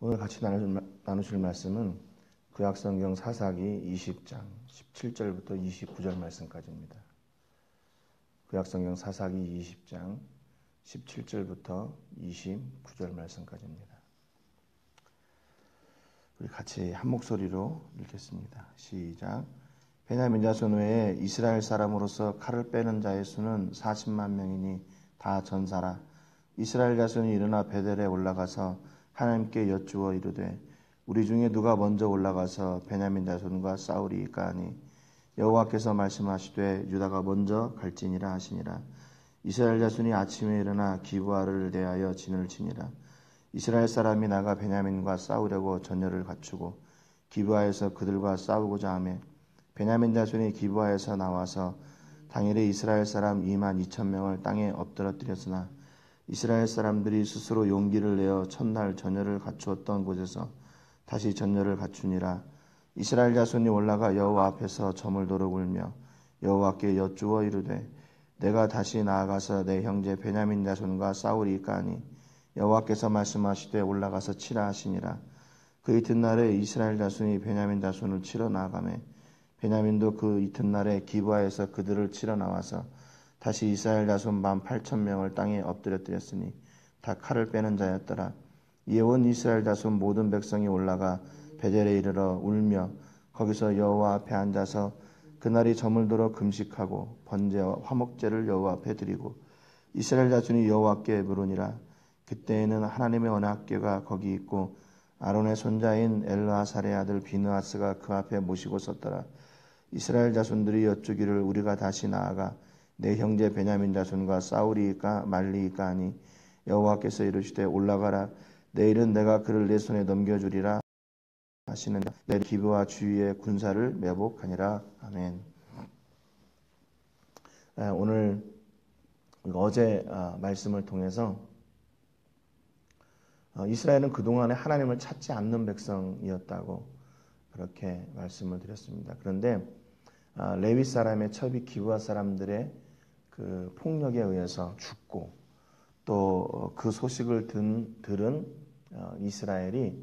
오늘 같이 나누실 말씀은 구약성경 사사기 20장 17절부터 29절 말씀까지입니다. 구약성경 사사기 20장 17절부터 29절 말씀까지입니다. 우리 같이 한 목소리로 읽겠습니다. 시작. 베냐민 자손 외에 이스라엘 사람으로서 칼을 빼는 자의 수는 40만 명이니 다 전사라. 이스라엘 자손이 일어나 베델에 올라가서 하나님께 여쭈어 이르되 우리 중에 누가 먼저 올라가서 베냐민 자손과 싸우리이까 하니 여호와께서 말씀하시되 유다가 먼저 갈지니라 하시니라. 이스라엘 자손이 아침에 일어나 기브아를 대하여 진을 치니라. 이스라엘 사람이 나가 베냐민과 싸우려고 전열을 갖추고 기브아에서 그들과 싸우고자 하매 베냐민 자손이 기브아에서 나와서 당일에 이스라엘 사람 2만 2천 명을 땅에 엎드러뜨렸으나 이스라엘 사람들이 스스로 용기를 내어 첫날 전열을 갖추었던 곳에서 다시 전열을 갖추니라. 이스라엘 자손이 올라가 여호와 앞에서 저물도록 울며 여호와께 여쭈어 이르되 내가 다시 나아가서 내 형제 베냐민 자손과 싸우리이까 하니 여호와께서 말씀하시되 올라가서 치라 하시니라. 그 이튿날에 이스라엘 자손이 베냐민 자손을 치러 나아가매 베냐민도 그 이튿날에 기브아에서 그들을 치러 나와서 다시 이스라엘 자손 18,000명을 땅에 엎드려뜨렸으니 다 칼을 빼는 자였더라. 이에 온 이스라엘 자손 모든 백성이 올라가 베델에 이르러 울며 거기서 여호와 앞에 앉아서 그날이 저물도록 금식하고 번제와 화목제를 여호와 앞에 드리고 이스라엘 자손이 여호와께 물으니라. 그때에는 하나님의 언약궤가 거기 있고 아론의 손자인 엘르아살의 아들 비느하스가 그 앞에 모시고 섰더라. 이스라엘 자손들이 여쭈기를 우리가 다시 나아가 내 형제 베냐민 자손과 싸우리이까 말리이까 하니 여호와께서 이르시되 올라가라. 내일은 내가 그를 내 손에 넘겨주리라 하시는 내일 기브아 주위의 군사를 매복하니라. 아멘. 오늘 어제 말씀을 통해서 이스라엘은 그동안에 하나님을 찾지 않는 백성이었다고 그렇게 말씀을 드렸습니다. 그런데 레위 사람의 첩이 기브아 사람들의 그 폭력에 의해서 죽고 또 그 소식을 들은 이스라엘이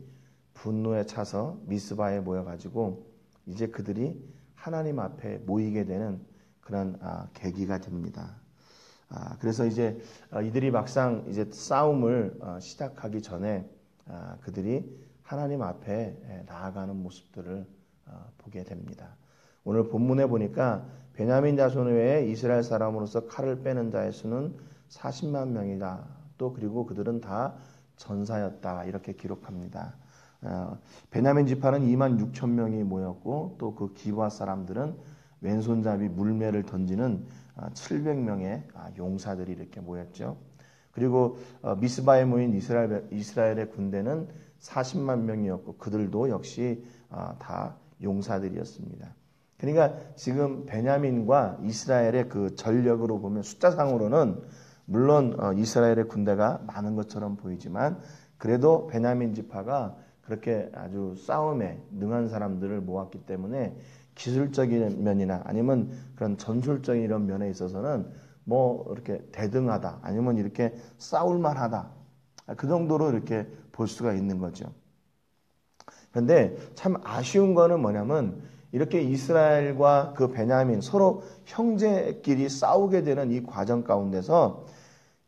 분노에 차서 미스바에 모여가지고 이제 그들이 하나님 앞에 모이게 되는 그런 계기가 됩니다. 그래서 이제 이들이 막상 이제 싸움을 시작하기 전에 그들이 하나님 앞에 나아가는 모습들을 보게 됩니다. 오늘 본문에 보니까 베냐민 자손 외에 이스라엘 사람으로서 칼을 빼는 자의 수는 40만 명이다. 또 그리고 그들은 다 전사였다. 이렇게 기록합니다. 베냐민 지파는 2만 6천 명이 모였고 또 그 기브아 사람들은 왼손잡이 물매를 던지는 700명의 용사들이 이렇게 모였죠. 그리고 미스바에 모인 이스라엘의 군대는 40만 명이었고 그들도 역시 다 용사들이었습니다. 그러니까 지금 베냐민과 이스라엘의 그 전력으로 보면 숫자상으로는 물론 이스라엘의 군대가 많은 것처럼 보이지만 그래도 베냐민 지파가 그렇게 아주 싸움에 능한 사람들을 모았기 때문에 기술적인 면이나 아니면 그런 전술적인 이런 면에 있어서는 뭐 이렇게 대등하다 아니면 이렇게 싸울만하다 그 정도로 이렇게 볼 수가 있는 거죠. 그런데 참 아쉬운 거는 뭐냐면 이렇게 이스라엘과 그 베냐민 서로 형제끼리 싸우게 되는 이 과정 가운데서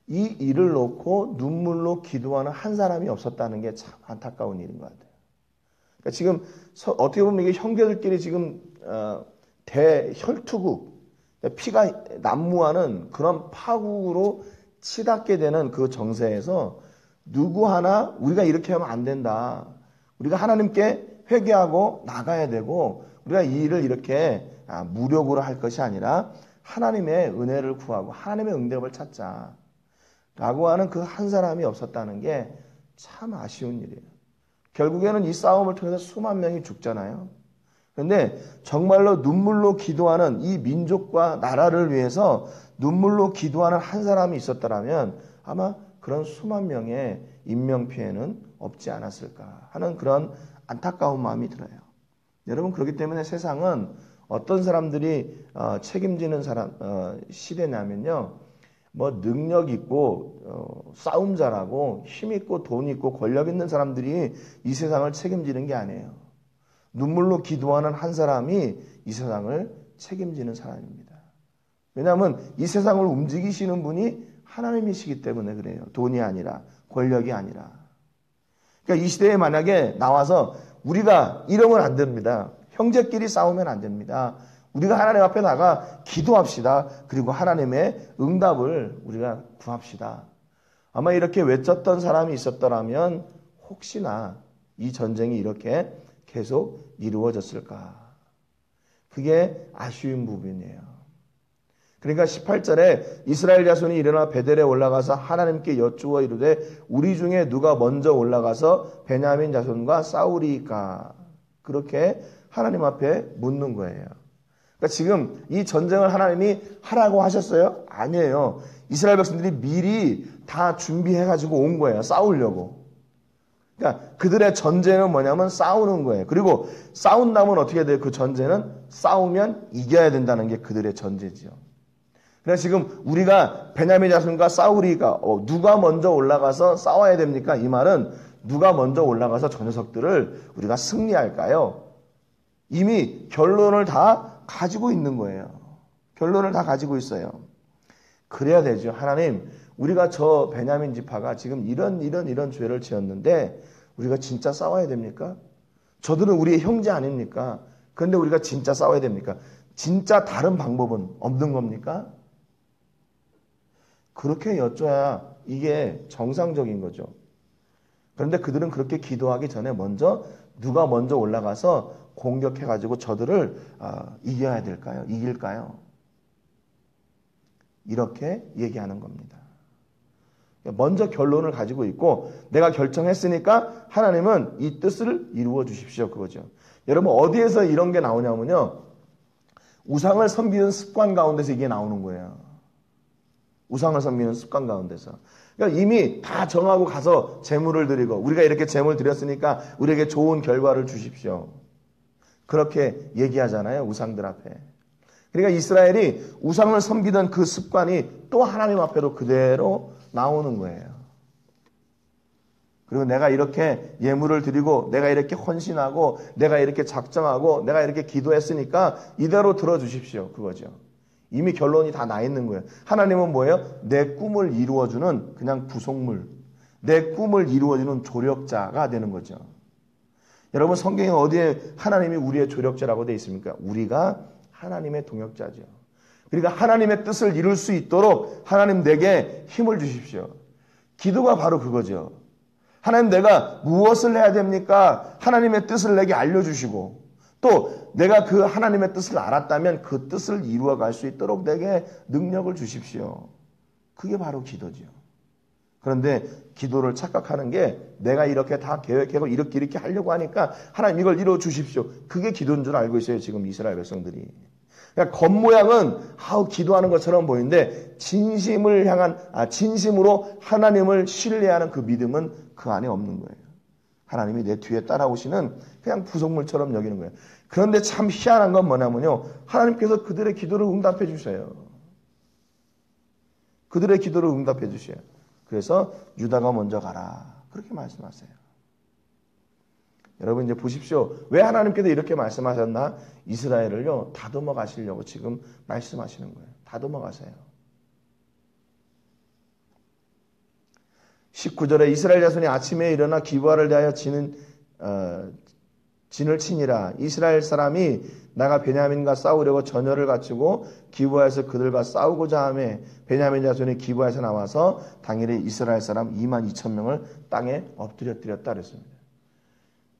이 일을 놓고 눈물로 기도하는 한 사람이 없었다는 게 참 안타까운 일인 것 같아요. 그러니까 지금 어떻게 보면 이게 형제들끼리 지금 대혈투국, 피가 난무하는 그런 파국으로 치닫게 되는 그 정세에서 누구 하나 우리가 이렇게 하면 안 된다. 우리가 하나님께 회개하고 나가야 되고 우리가 이 일을 이렇게 무력으로 할 것이 아니라 하나님의 은혜를 구하고 하나님의 응답을 찾자 라고 하는 그 한 사람이 없었다는 게 참 아쉬운 일이에요. 결국에는 이 싸움을 통해서 수만 명이 죽잖아요. 그런데 정말로 눈물로 기도하는 이 민족과 나라를 위해서 눈물로 기도하는 한 사람이 있었더라면 아마 그런 수만 명의 인명피해는 없지 않았을까 하는 그런 안타까운 마음이 들어요. 여러분 그렇기 때문에 세상은 어떤 사람들이 책임지는 시대냐면요. 뭐 능력 있고 싸움 잘하고 힘 있고 돈 있고 권력 있는 사람들이 이 세상을 책임지는 게 아니에요. 눈물로 기도하는 한 사람이 이 세상을 책임지는 사람입니다. 왜냐하면 이 세상을 움직이시는 분이 하나님이시기 때문에 그래요. 돈이 아니라, 권력이 아니라. 그러니까 이 시대에 만약에 나와서 우리가 이러면 안 됩니다. 형제끼리 싸우면 안 됩니다. 우리가 하나님 앞에 나가 기도합시다. 그리고 하나님의 응답을 우리가 구합시다. 아마 이렇게 외쳤던 사람이 있었더라면 혹시나 이 전쟁이 이렇게 계속 이루어졌을까? 그게 아쉬운 부분이에요. 그러니까 18절에 이스라엘 자손이 일어나 베델에 올라가서 하나님께 여쭈어 이르되 우리 중에 누가 먼저 올라가서 베냐민 자손과 싸우리까? 그렇게 하나님 앞에 묻는 거예요. 그러니까 지금 이 전쟁을 하나님이 하라고 하셨어요? 아니에요. 이스라엘 백성들이 미리 다 준비해가지고 온 거예요. 싸우려고. 그러니까 그들의 전제는 뭐냐면 싸우는 거예요. 그리고 싸운다면 어떻게 돼요? 그 전제는 싸우면 이겨야 된다는 게 그들의 전제지요. 그래서 지금 우리가 베냐민 자손과 싸우리가 누가 먼저 올라가서 싸워야 됩니까? 이 말은 누가 먼저 올라가서 저 녀석들을 우리가 승리할까요? 이미 결론을 다 가지고 있는 거예요. 결론을 다 가지고 있어요. 그래야 되죠. 하나님, 우리가 저 베냐민 지파가 지금 이런 죄를 지었는데 우리가 진짜 싸워야 됩니까? 저들은 우리의 형제 아닙니까? 그런데 우리가 진짜 싸워야 됩니까? 진짜 다른 방법은 없는 겁니까? 그렇게 여쭤야 이게 정상적인 거죠. 그런데 그들은 그렇게 기도하기 전에 누가 먼저 올라가서 공격해가지고 저들을 이겨야 될까요? 이길까요? 이렇게 얘기하는 겁니다. 먼저 결론을 가지고 있고 내가 결정했으니까 하나님은 이 뜻을 이루어 주십시오. 그거죠. 여러분 어디에서 이런 게 나오냐면요. 우상을 섬기는 습관 가운데서 이게 나오는 거예요. 우상을 섬기는 습관 가운데서. 그러니까 이미 다 정하고 가서 제물을 드리고 우리가 이렇게 제물 드렸으니까 우리에게 좋은 결과를 주십시오. 그렇게 얘기하잖아요. 우상들 앞에. 그러니까 이스라엘이 우상을 섬기던 그 습관이 또 하나님 앞에도 그대로 나오는 거예요. 그리고 내가 이렇게 예물을 드리고 내가 이렇게 헌신하고 내가 이렇게 작정하고 내가 이렇게 기도했으니까 이대로 들어주십시오. 그거죠. 이미 결론이 다 나 있는 거예요. 하나님은 뭐예요? 내 꿈을 이루어주는 그냥 부속물, 내 꿈을 이루어주는 조력자가 되는 거죠. 여러분 성경에 어디에 하나님이 우리의 조력자라고 되어 있습니까? 우리가 하나님의 동역자죠. 그러니까 하나님의 뜻을 이룰 수 있도록 하나님 내게 힘을 주십시오. 기도가 바로 그거죠. 하나님 내가 무엇을 해야 됩니까? 하나님의 뜻을 내게 알려주시고 또 내가 그 하나님의 뜻을 알았다면 그 뜻을 이루어갈 수 있도록 내게 능력을 주십시오. 그게 바로 기도죠. 그런데 기도를 착각하는 게 내가 이렇게 다 계획하고 이렇게 하려고 하니까 하나님 이걸 이루어 주십시오. 그게 기도인 줄 알고 있어요. 지금 이스라엘 백성들이. 그러니까 겉모양은 기도하는 것처럼 보이는데 진심으로 하나님을 신뢰하는 그 믿음은 그 안에 없는 거예요. 하나님이 내 뒤에 따라오시는 그냥 부속물처럼 여기는 거예요. 그런데 참 희한한 건 뭐냐면요. 하나님께서 그들의 기도를 응답해 주셔요. 그들의 기도를 응답해 주셔요. 그래서 유다가 먼저 가라. 그렇게 말씀하세요. 여러분 이제 보십시오. 왜 하나님께서 이렇게 말씀하셨나? 이스라엘을요. 다듬어 가시려고 지금 말씀하시는 거예요. 다듬어 가세요. 19절에 이스라엘 자손이 아침에 일어나 기브아를 대하여 진을 치니라. 이스라엘 사람이 나가 베냐민과 싸우려고 전열을 갖추고 기브아에서 그들과 싸우고자 하매 베냐민 자손이 기브아에서 나와서 당일에 이스라엘 사람 22,000명을 땅에 엎드렸다 그랬습니다.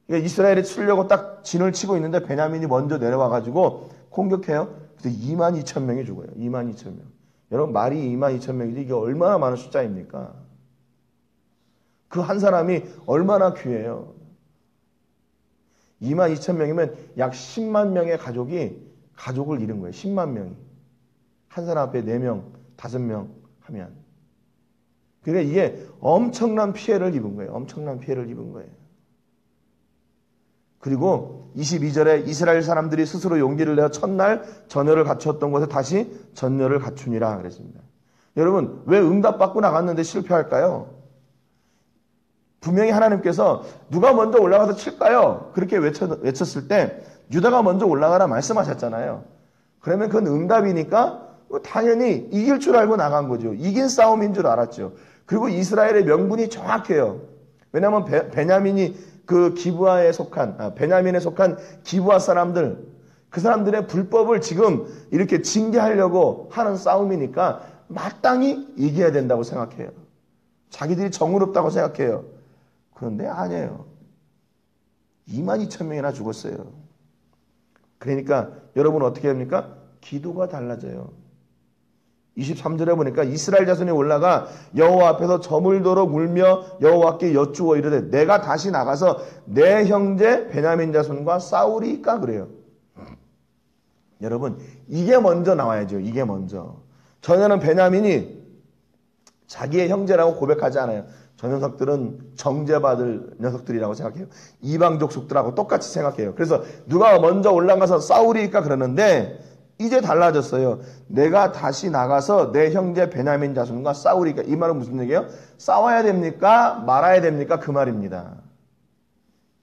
그러니까 이스라엘이 치려고 딱 진을 치고 있는데 베냐민이 먼저 내려와가지고 공격해요. 그래서 22,000명이 죽어요. 22,000명. 여러분 말이 22,000명이지 이게 얼마나 많은 숫자입니까? 그 한 사람이 얼마나 귀해요. 22,000명이면 약 10만 명의 가족을 잃은 거예요. 10만 명이. 한 사람 앞에 4명, 5명 하면. 그러니까 이게 엄청난 피해를 입은 거예요. 엄청난 피해를 입은 거예요. 그리고 22절에 이스라엘 사람들이 스스로 용기를 내어 첫날 전열을 갖추었던 곳에 다시 전열을 갖추니라 그랬습니다. 여러분, 왜 응답받고 나갔는데 실패할까요? 분명히 하나님께서 누가 먼저 올라가서 칠까요? 그렇게 외쳤을 때 유다가 먼저 올라가라 말씀하셨잖아요. 그러면 그건 응답이니까 당연히 이길 줄 알고 나간 거죠. 이긴 싸움인 줄 알았죠. 그리고 이스라엘의 명분이 정확해요. 왜냐하면 베냐민이 그 베냐민에 속한 기브아 사람들, 그 사람들의 불법을 지금 이렇게 징계하려고 하는 싸움이니까 마땅히 이겨야 된다고 생각해요. 자기들이 정의롭다고 생각해요. 그런데 아니에요. 22,000명이나 죽었어요. 그러니까 여러분 어떻게 합니까? 기도가 달라져요. 23절에 보니까 이스라엘 자손이 올라가 여호와 앞에서 저물도록 울며 여호와께 여쭈어 이르되 내가 다시 나가서 내 형제 베냐민 자손과 싸우리까 그래요. 여러분 이게 먼저 나와야죠. 이게 먼저. 저 베냐민이 자기의 형제라고 고백하지 않아요. 저 녀석들은 정죄받을 녀석들이라고 생각해요. 이방족 속들하고 똑같이 생각해요. 그래서 누가 먼저 올라가서 싸우리까 그러는데 이제 달라졌어요. 내가 다시 나가서 내 형제 베냐민 자손과 싸우리까. 이 말은 무슨 얘기예요? 싸워야 됩니까? 말아야 됩니까? 그 말입니다.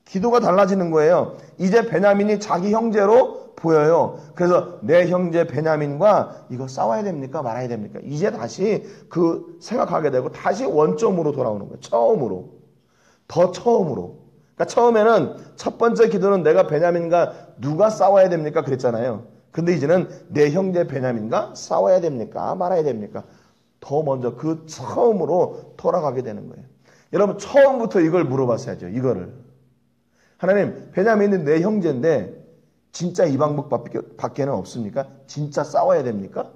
기도가 달라지는 거예요. 이제 베냐민이 자기 형제로 보여요. 그래서 내 형제 베냐민과 이거 싸워야 됩니까? 말아야 됩니까? 이제 다시 그 생각하게 되고 다시 원점으로 돌아오는 거예요. 처음으로. 더 처음으로. 그러니까 처음에는 첫 번째 기도는 내가 베냐민과 누가 싸워야 됩니까? 그랬잖아요. 근데 이제는 내 형제 베냐민과 싸워야 됩니까? 말아야 됩니까? 더 먼저 그 처음으로 돌아가게 되는 거예요. 여러분 처음부터 이걸 물어봤어야죠. 이거를. 하나님, 베냐민은 내 형제인데 진짜 이방복밖에는 없습니까? 진짜 싸워야 됩니까?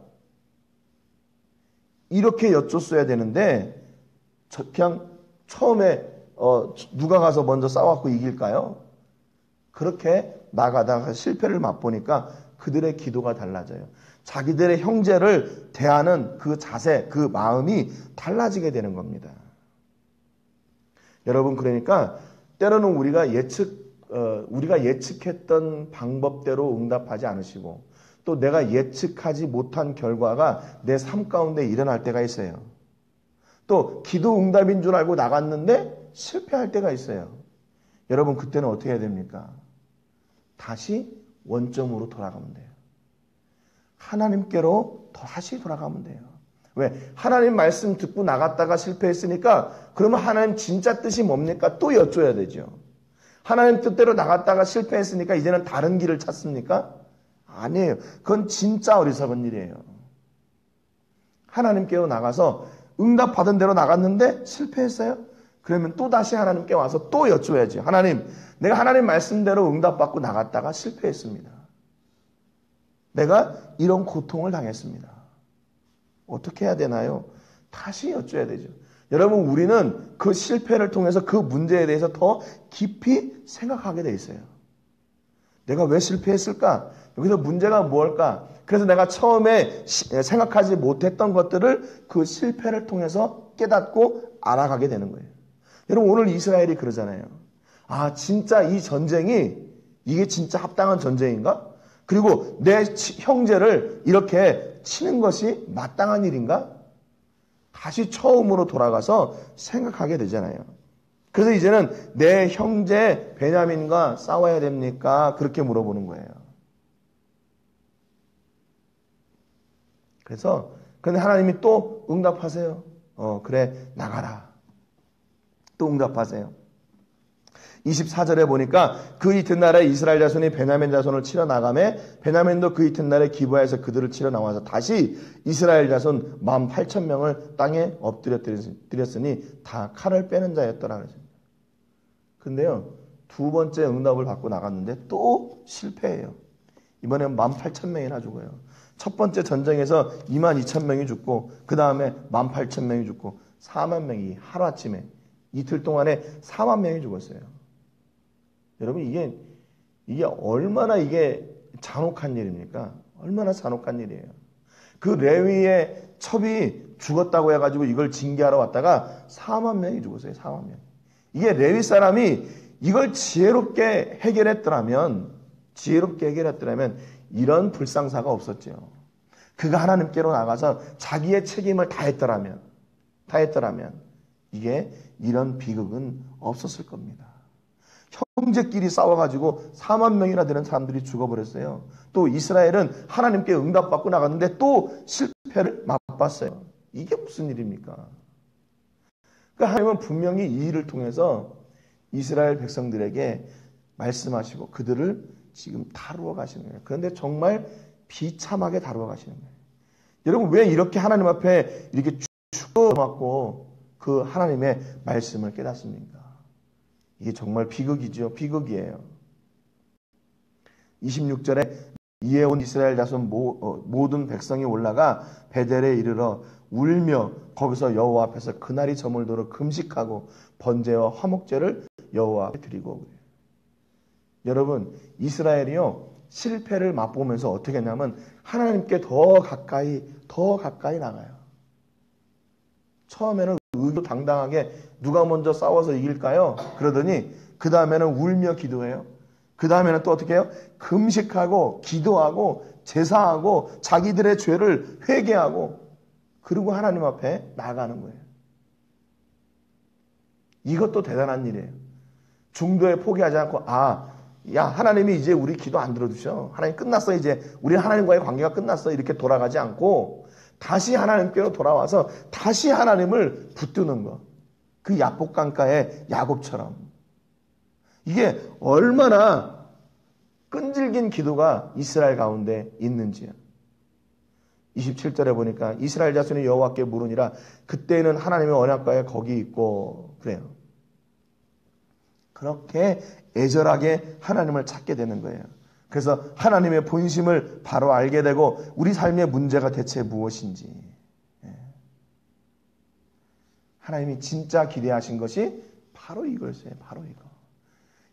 이렇게 여쭙어야 되는데 그냥 처음에 누가 가서 먼저 싸워갖고 이길까요? 그렇게 나가다가 실패를 맛보니까 그들의 기도가 달라져요. 자기들의 형제를 대하는 그 자세, 그 마음이 달라지게 되는 겁니다. 여러분 그러니까 때로는 우리가 예측했던 방법대로 응답하지 않으시고 또 내가 예측하지 못한 결과가 내 삶 가운데 일어날 때가 있어요. 또 기도 응답인 줄 알고 나갔는데 실패할 때가 있어요. 여러분 그때는 어떻게 해야 됩니까? 다시 원점으로 돌아가면 돼요. 하나님께로 다시 돌아가면 돼요. 왜? 하나님 말씀 듣고 나갔다가 실패했으니까 그러면 하나님 진짜 뜻이 뭡니까? 또 여쭤야 되죠. 하나님 뜻대로 나갔다가 실패했으니까 이제는 다른 길을 찾습니까? 아니에요. 그건 진짜 어리석은 일이에요. 하나님께로 나가서 응답받은 대로 나갔는데 실패했어요? 그러면 또 다시 하나님께 와서 또 여쭤야지. 하나님, 내가 하나님 말씀대로 응답받고 나갔다가 실패했습니다. 내가 이런 고통을 당했습니다. 어떻게 해야 되나요? 다시 여쭤야 되죠. 여러분, 우리는 그 실패를 통해서 그 문제에 대해서 더 깊이 생각하게 돼 있어요. 내가 왜 실패했을까? 여기서 문제가 무엇일까? 그래서 내가 처음에 생각하지 못했던 것들을 그 실패를 통해서 깨닫고 알아가게 되는 거예요. 여러분, 오늘 이스라엘이 그러잖아요. 아, 진짜 이 전쟁이 이게 진짜 합당한 전쟁인가? 그리고 내 형제를 이렇게 치는 것이 마땅한 일인가? 다시 처음으로 돌아가서 생각하게 되잖아요. 그래서 이제는 내 형제 베냐민과 싸워야 됩니까? 그렇게 물어보는 거예요. 그래서 근데 하나님이 또 응답하세요. 그래 나가라. 또 응답하세요. 24절에 보니까 그 이튿날에 이스라엘 자손이 베냐민 자손을 치러 나가매 베냐민도 그 이튿날에 기브아에서 그들을 치러 나와서 다시 이스라엘 자손 18,000명을 땅에 엎드렸으니 다 칼을 빼는 자였더라 그랬습니다. 근데요, 두 번째 응답을 받고 나갔는데 또 실패해요. 이번엔 18,000명이나 죽어요. 첫 번째 전쟁에서 22,000명이 죽고 그 다음에 18,000명이 죽고 4만 명이 하루아침에 이틀 동안에 4만 명이 죽었어요. 여러분 이게 얼마나 이게 잔혹한 일입니까? 얼마나 잔혹한 일이에요. 그 레위의 첩이 죽었다고 해가지고 이걸 징계하러 왔다가 4만 명이 죽었어요. 4만 명. 이게 레위 사람이 이걸 지혜롭게 해결했더라면 이런 불상사가 없었죠. 그가 하나님께로 나가서 자기의 책임을 다했더라면 이게 이런 비극은 없었을 겁니다. 형제끼리 싸워가지고 4만 명이나 되는 사람들이 죽어버렸어요. 또 이스라엘은 하나님께 응답받고 나갔는데 또 실패를 맛봤어요. 이게 무슨 일입니까? 그러니까 하나님은 분명히 이 일을 통해서 이스라엘 백성들에게 말씀하시고 그들을 지금 다루어 가시는 거예요. 그런데 정말 비참하게 다루어 가시는 거예요. 여러분, 왜 이렇게 하나님 앞에 이렇게 죽어맞고 그 하나님의 말씀을 깨닫습니까? 이게 정말 비극이죠. 비극이에요. 26절에 이에 온 이스라엘 자손 모든 백성이 올라가 베델에 이르러 울며 거기서 여호와 앞에서 그날이 저물도록 금식하고 번제와 화목제를 여호와 앞에 드리고 그래요. 여러분, 이스라엘이요 실패를 맛보면서 어떻게 했냐면 하나님께 더 가까이 나가요. 처음에는 의도당당하게 누가 먼저 싸워서 이길까요? 그러더니 그 다음에는 울며 기도해요. 그 다음에는 또 어떻게 해요? 금식하고 기도하고 제사하고 자기들의 죄를 회개하고 그리고 하나님 앞에 나아가는 거예요. 이것도 대단한 일이에요. 중도에 포기하지 않고 야 하나님이 이제 우리 기도 안 들어주셔. 하나님 끝났어. 이제 우리 하나님과의 관계가 끝났어. 이렇게 돌아가지 않고 다시 하나님께로 돌아와서 다시 하나님을 붙드는 것. 그 야복강가의 야곱처럼. 이게 얼마나 끈질긴 기도가 이스라엘 가운데 있는지요. 27절에 보니까 이스라엘 자손이 여호와께 물으니라 그때는 하나님의 언약궤가 거기 있고 그래요. 그렇게 애절하게 하나님을 찾게 되는 거예요. 그래서 하나님의 본심을 바로 알게 되고 우리 삶의 문제가 대체 무엇인지 하나님이 진짜 기대하신 것이 바로 이거였어요. 바로 이거.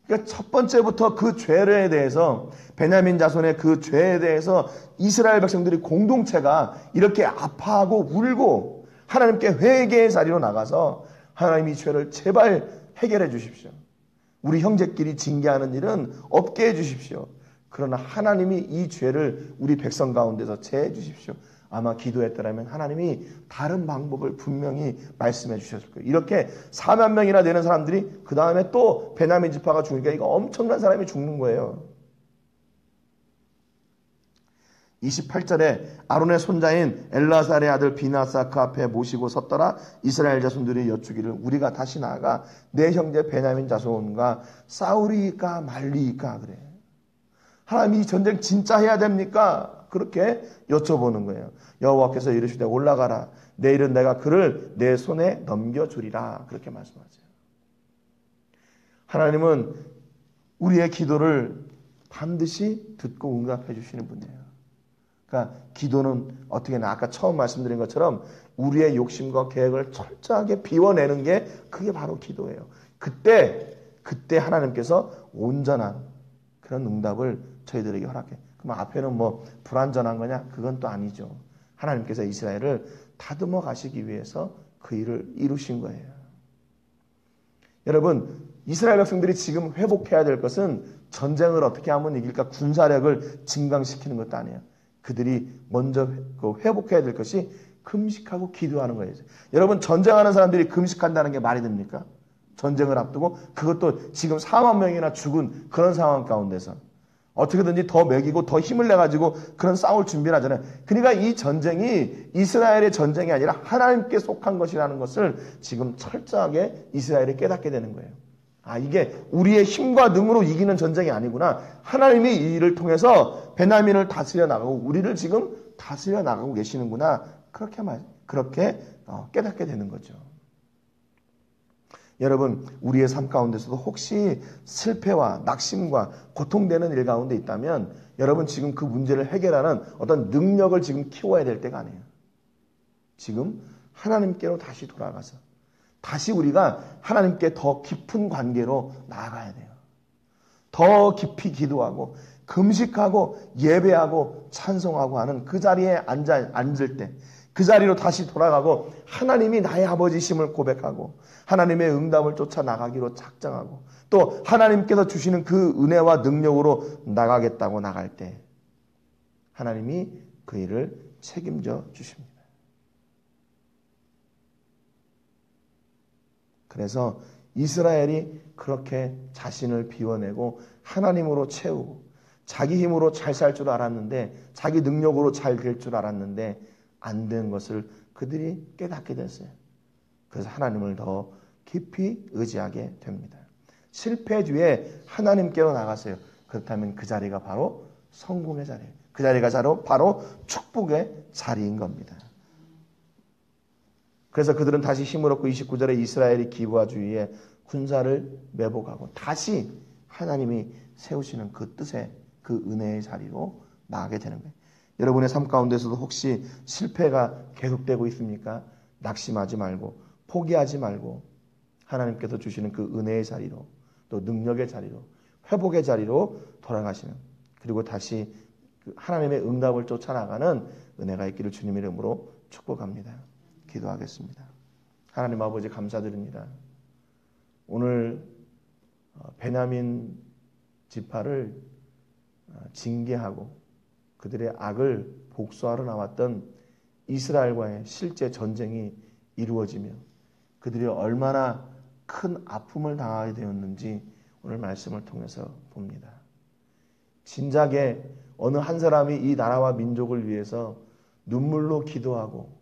그러니까 첫 번째부터 그 죄에 대해서 베냐민 자손의 그 죄에 대해서 이스라엘 백성들이 공동체가 이렇게 아파하고 울고 하나님께 회개의 자리로 나가서 하나님 이 죄를 제발 해결해 주십시오. 우리 형제끼리 징계하는 일은 없게 해 주십시오. 그러나 하나님이 이 죄를 우리 백성 가운데서 제해 주십시오. 아마 기도했더라면 하나님이 다른 방법을 분명히 말씀해 주셨을 거예요. 이렇게 4만 명이나 되는 사람들이 그 다음에 또 베냐민 지파가 죽으니까 이거 엄청난 사람이 죽는 거예요. 28절에 아론의 손자인 엘라살의 아들 비나사 그 앞에 모시고 섰더라. 이스라엘 자손들이 여쭈기를 우리가 다시 나아가 내 형제 베냐민 자손과 싸우리까 말리까 그래. 하나님이 이 전쟁 진짜 해야 됩니까? 그렇게 여쭤보는 거예요. 여호와께서 이르시되 올라가라. 내일은 내가 그를 내 손에 넘겨주리라. 그렇게 말씀하세요. 하나님은 우리의 기도를 반드시 듣고 응답해 주시는 분이에요. 그러니까 기도는 어떻게 하나 아까 처음 말씀드린 것처럼 우리의 욕심과 계획을 철저하게 비워내는 게 그게 바로 기도예요. 그때 하나님께서 온전한 그런 응답을 저희들에게 허락해. 그럼 앞에는 뭐 불완전한 거냐? 그건 또 아니죠. 하나님께서 이스라엘을 다듬어 가시기 위해서 그 일을 이루신 거예요. 여러분, 이스라엘 백성들이 지금 회복해야 될 것은 전쟁을 어떻게 하면 이길까? 군사력을 증강시키는 것도 아니에요. 그들이 먼저 회복해야 될 것이 금식하고 기도하는 거예요. 여러분, 전쟁하는 사람들이 금식한다는 게 말이 됩니까? 전쟁을 앞두고 그것도 지금 4만 명이나 죽은 그런 상황 가운데서 어떻게든지 더 먹이고 더 힘을 내가지고 그런 싸울 준비를 하잖아요. 그러니까 이 전쟁이 이스라엘의 전쟁이 아니라 하나님께 속한 것이라는 것을 지금 철저하게 이스라엘이 깨닫게 되는 거예요. 이게 우리의 힘과 능으로 이기는 전쟁이 아니구나. 하나님이 이 일을 통해서 베냐민을 다스려 나가고 우리를 지금 다스려 나가고 계시는구나. 그렇게 깨닫게 되는 거죠. 여러분, 우리의 삶 가운데서도 혹시 실패와 낙심과 고통되는 일 가운데 있다면 여러분 지금 그 문제를 해결하는 어떤 능력을 지금 키워야 될 때가 아니에요. 지금 하나님께로 다시 돌아가서 다시 우리가 하나님께 더 깊은 관계로 나아가야 돼요. 더 깊이 기도하고 금식하고 예배하고 찬송하고 하는 그 자리에 앉을 때 그 자리로 다시 돌아가고 하나님이 나의 아버지심을 고백하고 하나님의 응답을 쫓아 나가기로 작정하고 또 하나님께서 주시는 그 은혜와 능력으로 나가겠다고 나갈 때 하나님이 그 일을 책임져 주십니다. 그래서 이스라엘이 그렇게 자신을 비워내고 하나님으로 채우고 자기 힘으로 잘 살 줄 알았는데 자기 능력으로 잘 될 줄 알았는데 안 된 것을 그들이 깨닫게 됐어요. 그래서 하나님을 더 깊이 의지하게 됩니다. 실패 뒤에 하나님께로 나갔어요. 그렇다면 그 자리가 바로 성공의 자리예요. 그 자리가 바로 축복의 자리인 겁니다. 그래서 그들은 다시 힘을 얻고 29절에 이스라엘이 기브아 주위에 군사를 매복하고 다시 하나님이 세우시는 그 뜻의 그 은혜의 자리로 나가게 되는 거예요. 여러분의 삶 가운데서도 혹시 실패가 계속되고 있습니까? 낙심하지 말고 포기하지 말고 하나님께서 주시는 그 은혜의 자리로 또 능력의 자리로 회복의 자리로 돌아가시는 그리고 다시 하나님의 응답을 쫓아나가는 은혜가 있기를 주님의 이름으로 축복합니다. 기도하겠습니다. 하나님 아버지 감사드립니다. 오늘 베냐민 지파를 징계하고 그들의 악을 복수하러 나왔던 이스라엘과의 실제 전쟁이 이루어지며 그들이 얼마나 큰 아픔을 당하게 되었는지 오늘 말씀을 통해서 봅니다. 진작에 어느 한 사람이 이 나라와 민족을 위해서 눈물로 기도하고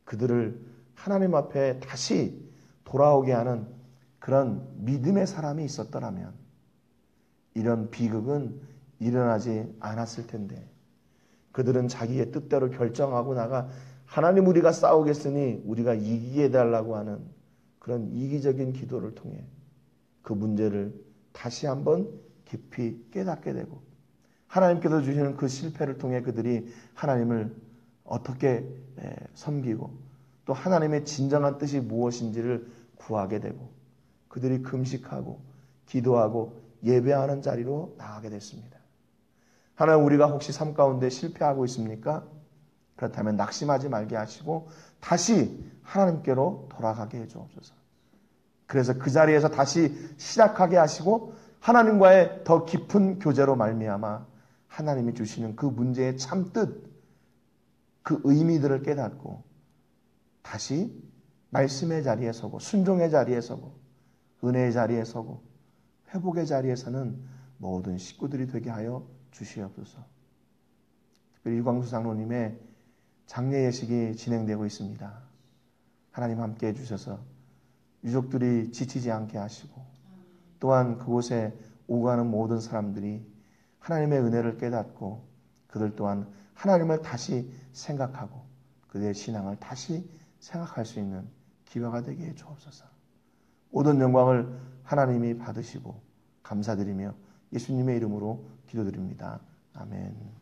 그들을 하나님 앞에 다시 돌아오게 하는 그런 믿음의 사람이 있었더라면 이런 비극은 일어나지 않았을 텐데 그들은 자기의 뜻대로 결정하고 나가 하나님 우리가 싸우겠으니 우리가 이기게 해달라고 하는 그런 이기적인 기도를 통해 그 문제를 다시 한번 깊이 깨닫게 되고 하나님께서 주시는 그 실패를 통해 그들이 하나님을 어떻게 섬기고 또 하나님의 진정한 뜻이 무엇인지를 구하게 되고 그들이 금식하고 기도하고 예배하는 자리로 나가게 됐습니다. 하나님 우리가 혹시 삶 가운데 실패하고 있습니까? 그렇다면 낙심하지 말게 하시고 다시 하나님께로 돌아가게 해주옵소서. 그래서 그 자리에서 다시 시작하게 하시고 하나님과의 더 깊은 교제로 말미암아 하나님이 주시는 그 문제의 참뜻 그 의미들을 깨닫고 다시 말씀의 자리에 서고 순종의 자리에 서고 은혜의 자리에 서고 회복의 자리에 서는 모든 식구들이 되게 하여 주시옵소서. 특별히 유광수 장로님의 장례 예식이 진행되고 있습니다. 하나님 함께 해주셔서 유족들이 지치지 않게 하시고 또한 그곳에 오고 가는 모든 사람들이 하나님의 은혜를 깨닫고 그들 또한 하나님을 다시 생각하고 그들의 신앙을 다시 생각할 수 있는 기회가 되게 해 주옵소서. 모든 영광을 하나님이 받으시고 감사드리며 예수님의 이름으로 기도드립니다. 아멘.